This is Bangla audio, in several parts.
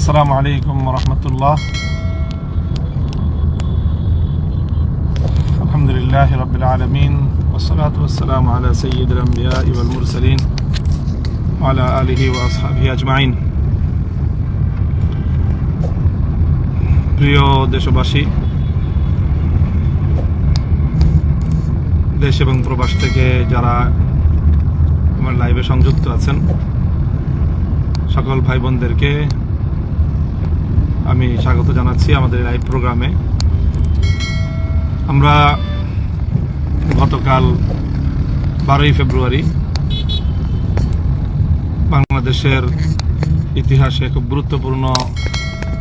আসসালামু আলাইকুম রহমতুল্লাহ। আলহামদুলিল্লাহ রাব্বিল আলামিন ওয়াসসালাতু ওয়াসসালামু আলা সাইয়্যিদিল আমবিয়া ওয়াল মুরসালিন ওয়া আলা আলিহি ওয়া আসহাবিহি আজমাইন। প্রিয় দেশবাসী, দেশ এবং প্রবাস থেকে যারা আমার লাইভে সংযুক্ত আছেন, সকল ভাই বোনদেরকে আমি স্বাগত জানাচ্ছি আমাদের লাইভ প্রোগ্রামে। আমরা গতকাল 12ই ফেব্রুয়ারি বাংলাদেশের ইতিহাসে খুব গুরুত্বপূর্ণ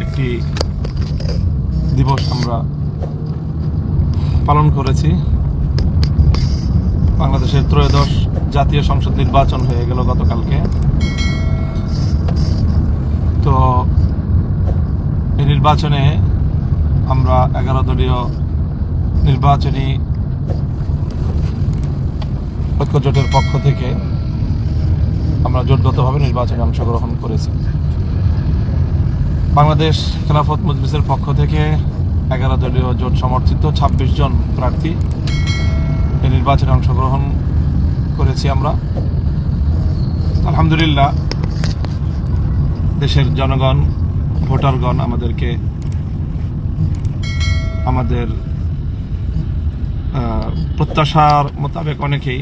একটি দিবস আমরা পালন করেছি। বাংলাদেশের ত্রয়োদশ জাতীয় সংসদ নির্বাচন হয়ে গেল গতকালকে। তো এই নির্বাচনে আমরা 11 দলীয় নির্বাচনী ঐক্য জোটের পক্ষ থেকে আমরা জোটগতভাবে নির্বাচনে অংশগ্রহণ করেছি। বাংলাদেশ খেলাফত মজলিসের পক্ষ থেকে 11 দলীয় জোট সমর্থিত 26 জন প্রার্থী এই নির্বাচনে অংশগ্রহণ করেছি আমরা। আলহামদুলিল্লাহ, দেশের জনগণ, ভোটারগণ আমাদেরকে আমাদের প্রত্যাশার মোতাবেক অনেকেই,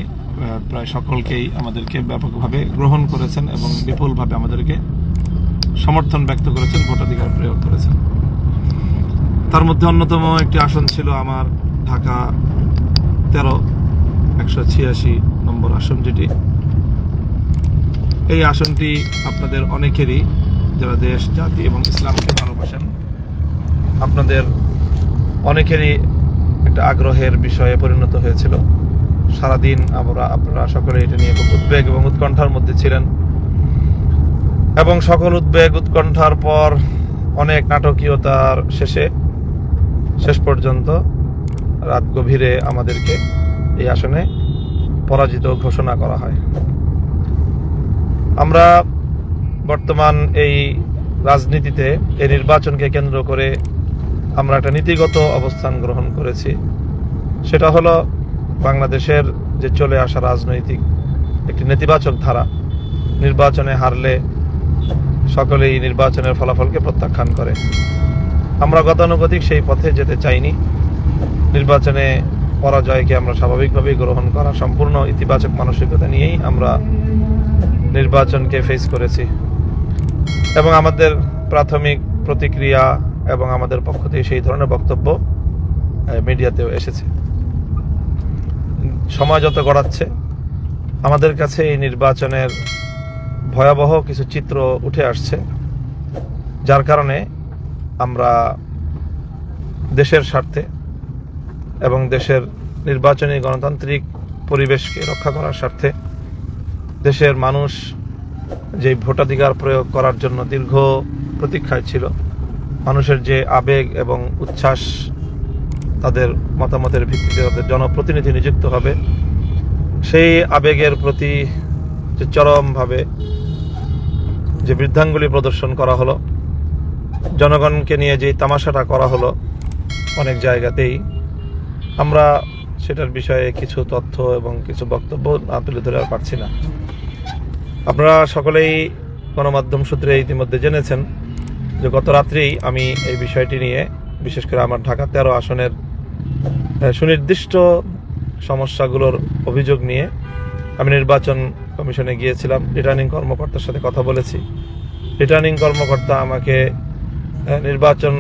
প্রায় সকলকেই আমাদেরকে ব্যাপকভাবে গ্রহণ করেছেন এবং বিপুলভাবে আমাদেরকে সমর্থন ব্যক্ত করেছেন, ভোটাধিকার প্রয়োগ করেছেন। তার মধ্যে অন্যতম একটি আসন ছিল আমার ঢাকা 13-186 নম্বর আসন, যেটি এই আসনটি আপনাদের অনেকেরই, যারা দেশ, জাতি এবং ইসলামকে ভালোবাসেন, আপনাদের অনেকেরই একটা আগ্রহের বিষয়ে পরিণত হয়েছিল। সারাদিন আপনারা সকলে এটা নিয়ে খুব উদ্বেগ এবং উৎকণ্ঠার মধ্যে ছিলেন, এবং সকল উদ্বেগ উৎকণ্ঠার পর অনেক নাটকীয়তার শেষ পর্যন্ত রাত গভীরে আমাদেরকে এই আসনে পরাজিত ঘোষণা করা হয়। আমরা বর্তমান এই রাজনীতিতে এই নির্বাচনকে কেন্দ্র করে আমরা একটা নীতিগত অবস্থান গ্রহণ করেছি। সেটা হলো বাংলাদেশের যে চলে আসা রাজনৈতিক একটি নেতিবাচক ধারা, নির্বাচনে হারলে সকলেই নির্বাচনের ফলাফলকে প্রত্যাখ্যান করে। আমরা গতানুগতিক সেই পথে যেতে চাইনি। নির্বাচনে পরাজয়কে আমরা স্বাভাবিকভাবেই গ্রহণ করা, সম্পূর্ণ ইতিবাচক মানসিকতা নিয়েই আমরা নির্বাচনকে ফেস করেছি, এবং আমাদের প্রাথমিক প্রতিক্রিয়া এবং আমাদের পক্ষ থেকে সেই ধরনের বক্তব্য মিডিয়াতেও এসেছে। সময় যত গড়াচ্ছে আমাদের কাছে এই নির্বাচনের ভয়াবহ কিছু চিত্র উঠে আসছে, যার কারণে আমরা দেশের স্বার্থে এবং দেশের নির্বাচনী গণতান্ত্রিক পরিবেশকে রক্ষা করার স্বার্থে, দেশের মানুষ যে ভোটাধিকার প্রয়োগ করার জন্য দীর্ঘ প্রতীক্ষায় ছিল, মানুষের যে আবেগ এবং উচ্ছ্বাস, তাদের মতামতের ভিত্তিতে তাদের জনপ্রতিনিধি নিযুক্ত হবে, সেই আবেগের প্রতি যে চরমভাবে যে বৃদ্ধাঙ্গুলি প্রদর্শন করা হলো, জনগণকে নিয়ে যে তামাশাটা করা হলো অনেক জায়গাতেই, আমরা সেটার বিষয়ে কিছু তথ্য এবং কিছু বক্তব্য না তুলে ধরে আর পারছি না। আপনারা সকলেই গণমাধ্যম সূত্রে ইতিমধ্যে জেনেছেন যে গত রাত্রেই আমি এই বিষয়টি নিয়ে, বিশেষ করে আমার ঢাকা 13 আসনের সুনির্দিষ্ট সমস্যাগুলোর অভিযোগ নিয়ে আমি নির্বাচন কমিশনে গিয়েছিলাম। রিটার্নিং কর্মকর্তার সাথে কথা বলেছি। রিটার্নিং কর্মকর্তা আমাকে নির্বাচন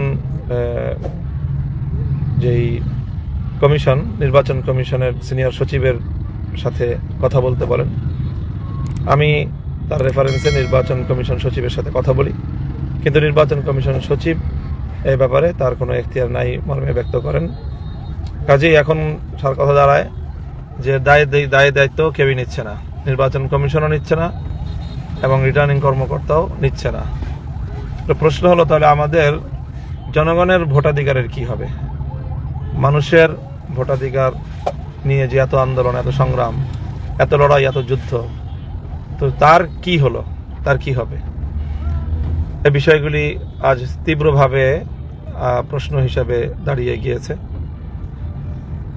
কমিশনের সিনিয়র সচিবের সাথে কথা বলতে বলেন। আমি তার রেফারেন্সে নির্বাচন কমিশন সচিবের সাথে কথা বলি, কিন্তু নির্বাচন কমিশন সচিব এই ব্যাপারে তার কোনো এখতিয়ার নাই মর্মে ব্যক্ত করেন। কাজেই এখন সার কথা দাঁড়ায় যে দায় দায়িত্ব কেউই নিচ্ছে না, নির্বাচন কমিশনও নিচ্ছে না এবং রিটার্নিং কর্মকর্তাও নিচ্ছে না। তো প্রশ্ন হলো, তাহলে আমাদের জনগণের ভোটাধিকারের কি হবে? মানুষের ভোটাধিকার নিয়ে যে এত আন্দোলন, এত সংগ্রাম, এত লড়াই, এত যুদ্ধ, তো তার কি হলো, তার কি হবে? এই বিষয়গুলি আজ তীব্রভাবে প্রশ্ন হিসাবে দাঁড়িয়ে গিয়েছে।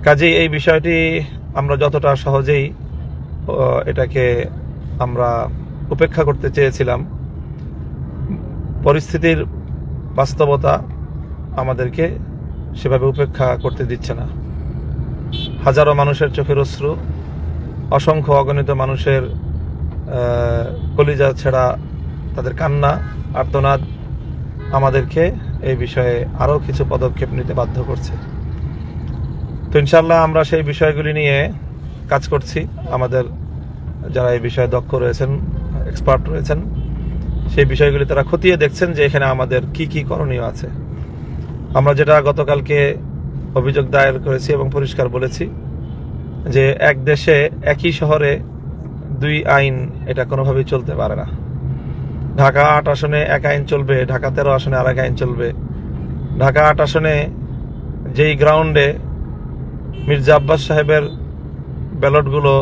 কাজেই এই বিষয়টি আমরা যতটা সহজেই এটাকে আমরা উপেক্ষা করতে চেয়েছিলাম, পরিস্থিতির বাস্তবতা আমাদেরকে সেভাবে উপেক্ষা করতে দিচ্ছে না। হাজারো মানুষের চোখের অশ্রু, অসংখ্য অগণিত মানুষের কলিজা ছেঁড়া তাদের কান্না, আর্তনাদ আমাদেরকে এই বিষয়ে আরও কিছু পদক্ষেপ নিতে বাধ্য করছে। তো ইনশাল্লাহ আমরা সেই বিষয়গুলি নিয়ে কাজ করছি। আমাদের যারা এই বিষয়ে দক্ষ রয়েছেন, এক্সপার্ট রয়েছেন, সেই বিষয়গুলি তারা খতিয়ে দেখছেন যে এখানে আমাদের কি কি করণীয় আছে। আমরা যেটা গতকালকে অভিযোগ দায়ের করেছি এবং পরিষ্কার বলেছি যে এক দেশে একই শহরে দুই আইন, এটা কোনোভাবেই চলতে পারে না। ঢাকা ৮ আসনে এক আইন চলবে, ঢাকা 13 আসনে আর এক আইন চলবে। ঢাকা ৮ আসনে যেই গ্রাউন্ডে মির্জা আব্বাস সাহেবের ব্যালটগুলো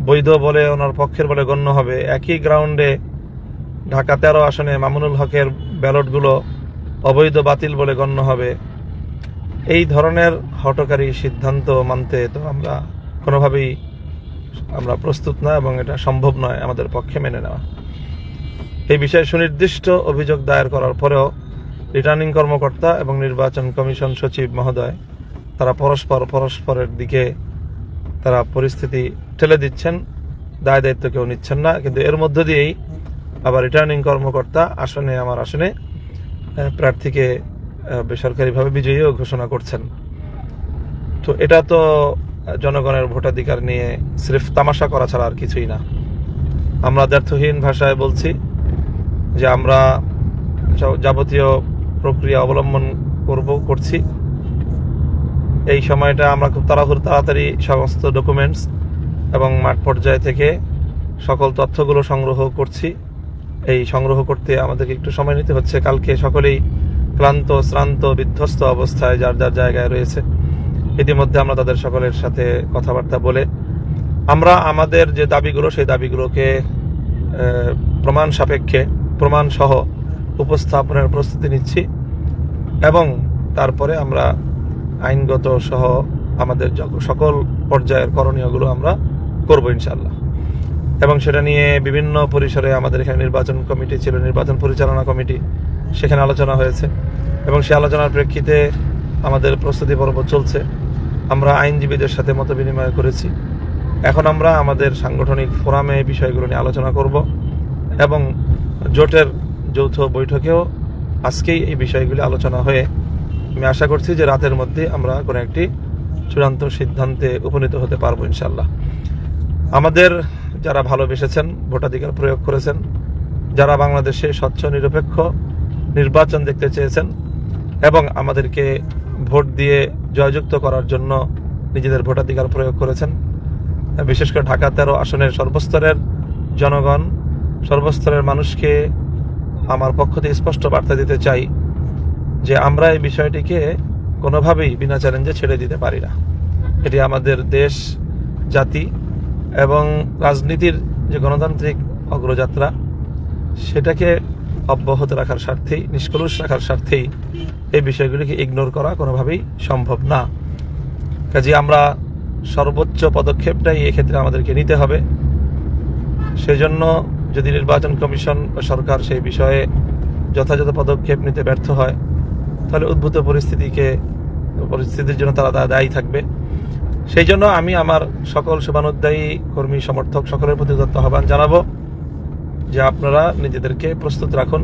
বৈধ বলে, ওনার পক্ষের বলে গণ্য হবে, একই গ্রাউন্ডে ঢাকা 13 আসনে মামুনুল হকের ব্যালটগুলো অবৈধ, বাতিল বলে গণ্য হবে। এই ধরনের হঠকারী সিদ্ধান্ত মানতে তো আমরা কোনোভাবেই প্রস্তুত না এবং এটা সম্ভব নয় আমাদের পক্ষে মেনে নেওয়া। এই বিষয়ে সুনির্দিষ্ট অভিযোগ দায়ের করার পরেও রিটার্নিং কর্মকর্তা এবং নির্বাচন কমিশন সচিব মহোদয় তারা পরস্পরের দিকে তারা পরিস্থিতি ঠেলে দিচ্ছেন, দায় দায়িত্ব কেউ নিচ্ছেন না। কিন্তু এর মধ্য দিয়েই আবার রিটার্নিং কর্মকর্তা আমার আসনে প্রার্থীকে বেসরকারিভাবে বিজয়ীও ঘোষণা করছেন। তো এটা তো জনগণের ভোটাধিকার নিয়ে সির্ফ তামাশা করা ছাড়া আর কিছুই না। আমরা দ্ব্যর্থহীন ভাষায় বলছি যে আমরা যাবতীয় প্রক্রিয়া অবলম্বন করছি। এই সময়টা আমরা খুব তাড়াতাড়ি সমস্ত ডকুমেন্টস এবং মাঠ পর্যায় থেকে সকল তথ্যগুলো সংগ্রহ করছি। এই সংগ্রহ করতে আমাদেরকে একটু সময় নিতে হচ্ছে। কালকে সকলেই ক্লান্ত, শ্রান্ত, বিধ্বস্ত অবস্থায় যার যার জায়গায় রয়েছে। ইতিমধ্যে আমরা তাদের সকলের সাথে কথাবার্তা বলে আমরা আমাদের যে দাবিগুলো, সেই দাবিগুলোকে প্রমাণ সাপেক্ষে, প্রমাণ সহ উপস্থাপনের প্রস্তুতি নিচ্ছি এবং তারপরে আমরা আইনগত সহ আমাদের সকল পর্যায়ের করণীয়গুলো আমরা করব ইনশাল্লাহ। এবং সেটা নিয়ে বিভিন্ন পরিসরে আমাদের এখানে নির্বাচন কমিটি ছিল, নির্বাচন পরিচালনা কমিটি, সেখানে আলোচনা হয়েছে এবং সেই আলোচনার প্রেক্ষিতে আমাদের প্রস্তুতি পর্ব চলছে। আমরা আইনজীবীদের সাথে মত বিনিময় করেছি। এখন আমরা আমাদের সাংগঠনিক ফোরামে এই বিষয়গুলো নিয়ে আলোচনা করব এবং জোটের যৌথ বৈঠকেও আজকেই এই বিষয়গুলি আলোচনা হয়ে আমি আশা করছি যে রাতের মধ্যে আমরা কোনো একটি চূড়ান্ত সিদ্ধান্তে উপনীত হতে পারবো ইনশাল্লাহ। আমাদের যারা ভালোবেসেছেন, ভোটাধিকার প্রয়োগ করেছেন, যারা বাংলাদেশে স্বচ্ছ নিরপেক্ষ নির্বাচন দেখতে চেয়েছেন এবং আমাদেরকে ভোট দিয়ে জয়যুক্ত করার জন্য নিজেদের ভোটাধিকার প্রয়োগ করেছেন, বিশেষ করে ঢাকা 13 আসনের সর্বস্তরের জনগণ, সর্বস্তরের মানুষকে আমার পক্ষ থেকে স্পষ্ট বার্তা দিতে চাই যে আমরা এই বিষয়টিকে কোনোভাবেই বিনা চ্যালেঞ্জে ছেড়ে দিতে পারি না। এটি আমাদের দেশ, জাতি এবং রাজনীতির যে গণতান্ত্রিক অগ্রযাত্রা, সেটাকে অব্যাহত রাখার স্বার্থেই, নিষ্কলুষ রাখার স্বার্থেই এই বিষয়গুলিকে ইগনোর করা কোনোভাবেই সম্ভব না। কাজে আমরা সর্বোচ্চ পদক্ষেপটাই এক্ষেত্রে আমাদেরকে নিতে হবে। সেজন্য যদি নির্বাচন কমিশন বা সরকার সেই বিষয়ে যথাযথ পদক্ষেপ নিতে ব্যর্থ হয়, তাহলে উদ্ভূত পরিস্থিতির জন্য তারা দায়ী থাকবে। সেই জন্য আমি আমার সকল শুভানুধ্যায়ী কর্মী সমর্থক সকলের প্রতি আহ্বান জানাবো যে আপনারা নিজেদেরকে প্রস্তুত রাখুন।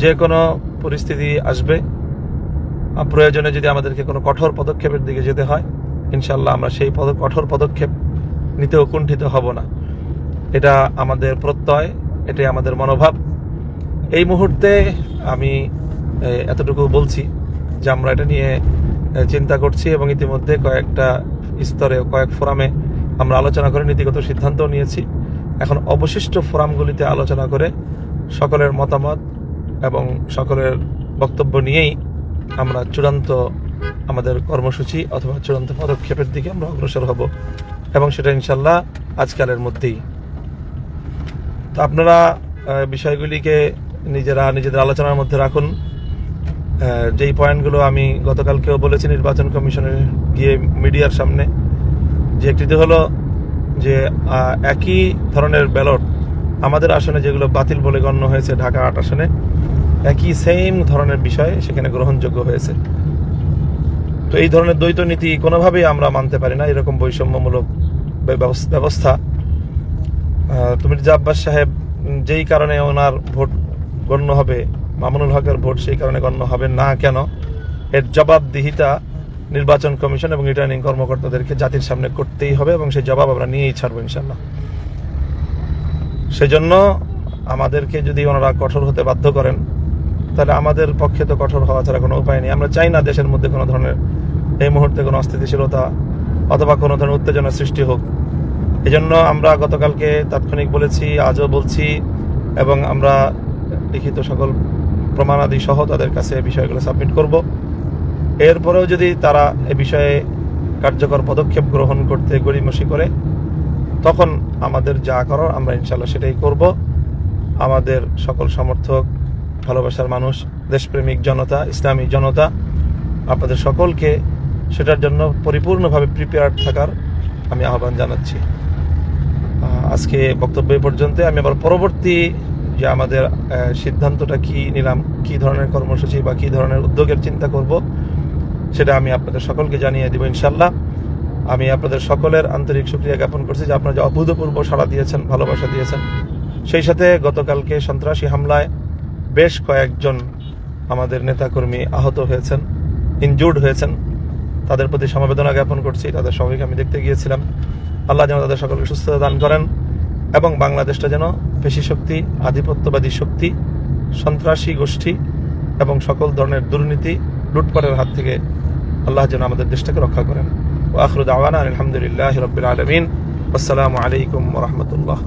যে কোনো পরিস্থিতি আসবে, প্রয়োজনে যদি আমাদেরকে কোনো কঠোর পদক্ষেপের দিকে যেতে হয়, ইনশাল্লাহ আমরা সেই কঠোর পদক্ষেপ নিতেও কুণ্ঠিত হব না। এটা আমাদের প্রত্যয়, এটাই আমাদের মনোভাব। এই মুহূর্তে আমি এতটুকু বলছি যে আমরা এটা নিয়ে চিন্তা করছি এবং ইতিমধ্যে কয়েকটা স্তরে, কয়েক ফোরামে আমরা আলোচনা করে নীতিগত সিদ্ধান্তও নিয়েছি। এখন অবশিষ্ট ফোরামগুলিতে আলোচনা করে সকলের মতামত এবং সকলের বক্তব্য নিয়েই আমরা চূড়ান্ত আমাদের কর্মসূচি অথবা চূড়ান্ত পদক্ষেপের দিকে আমরা অগ্রসর হব এবং সেটা ইনশাল্লাহ আজকালের মধ্যেই। তো আপনারা বিষয়গুলিকে নিজেদের আলোচনার মধ্যে রাখুন। যেই পয়েন্টগুলো আমি গতকালকেও বলেছি নির্বাচন কমিশনে গিয়ে মিডিয়ার সামনে, যে একটি হলো যে একই ধরনের ব্যালট আমাদের আসনে যেগুলো বাতিল বলে গণ্য হয়েছে ঢাকা ৮ আসনে, একই সেম ধরনের বিষয় সেখানে গ্রহণযোগ্য হয়েছে। তো এই ধরনের দ্বৈত নীতি কোনোভাবেই আমরা মানতে পারি না। এরকম বৈষম্যমূলক ব্যবস্থা মির্জা আব্বাস সাহেব যেই কারণে ওনার ভোট গণ্য হবে, মামুনুল হকের ভোট সেই কারণে গণ্য হবে না কেন, এর জবাবদিহিতা নির্বাচন কমিশন এবং রিটার্নিং কর্মকর্তাদেরকে জাতির সামনে করতেই হবে এবং সেই জবাব আমরা নিয়েই ছাড়বো ইনশাল্লাহ। সেজন্য আমাদেরকে যদি ওনারা কঠোর হতে বাধ্য করেন, তাহলে আমাদের পক্ষে তো কঠোর হওয়া ছাড়া কোনো উপায় নেই। আমরা চাই না দেশের মধ্যে কোনো ধরনের এই মুহূর্তে কোনো অস্থিতিশীলতা অথবা কোনো ধরনের উত্তেজনা সৃষ্টি হোক। এজন্য আমরা গতকালকে তাৎক্ষণিক বলেছি, আজও বলছি, এবং আমরা লিখিত সকল প্রমাণাদি সহ তাদের কাছে বিষয়গুলো সাবমিট করব। এরপরেও যদি তারা এ বিষয়ে কার্যকর পদক্ষেপ গ্রহণ করতে গড়িমসি করে, তখন আমাদের যা করার আমরা ইনশাল্লাহ সেটাই করব। আমাদের সকল সমর্থক, ভালোবাসার মানুষ, দেশপ্রেমিক জনতা, ইসলামী জনতা, আপনাদের সকলকে সেটার জন্য পরিপূর্ণভাবে প্রিপেয়ার্ড থাকার আমি আহ্বান জানাচ্ছি। আজকে বক্তব্য এ পর্যন্ত। আমি আবার পরবর্তী যে আমাদের সিদ্ধান্তটা কি নিলাম, কি ধরনের কর্মসূচি বা কি ধরনের উদ্যোগের চিন্তা করব, সেটা আমি আপনাদের সকলকে জানিয়ে দেব ইনশাল্লাহ। আমি আপনাদের সকলের আন্তরিক শুকরিয়া জ্ঞাপন করছি যে আপনারা যে অভূতপূর্ব সাড়া দিয়েছেন, ভালোবাসা দিয়েছেন। সেই সাথে গতকালকে সন্ত্রাসী হামলায় বেশ কয়েকজন আমাদের নেতাকর্মী আহত হয়েছেন, ইনজুর্ড হয়েছেন। তাদের প্রতি সমবেদনা জ্ঞাপন করছি। তাদের সবাইকে আমি দেখতে গিয়েছিলাম। আল্লাহ যেন তাদের সকলকে সুস্থতা দান করেন এবং বাংলাদেশটা যেন পেশি শক্তি, আধিপত্যবাদী শক্তি, সন্ত্রাসী গোষ্ঠী এবং সকল ধরনের দুর্নীতি, লুটপাটের হাত থেকে আল্লাহ যেন আমাদের দেশটাকে রক্ষা করেন। ওয়া আখিরু দাওয়ানা আলহামদুলিল্লাহি রাব্বিল আলামিন। আসসালামু আলাইকুম ওয়া রাহমাতুল্লাহ।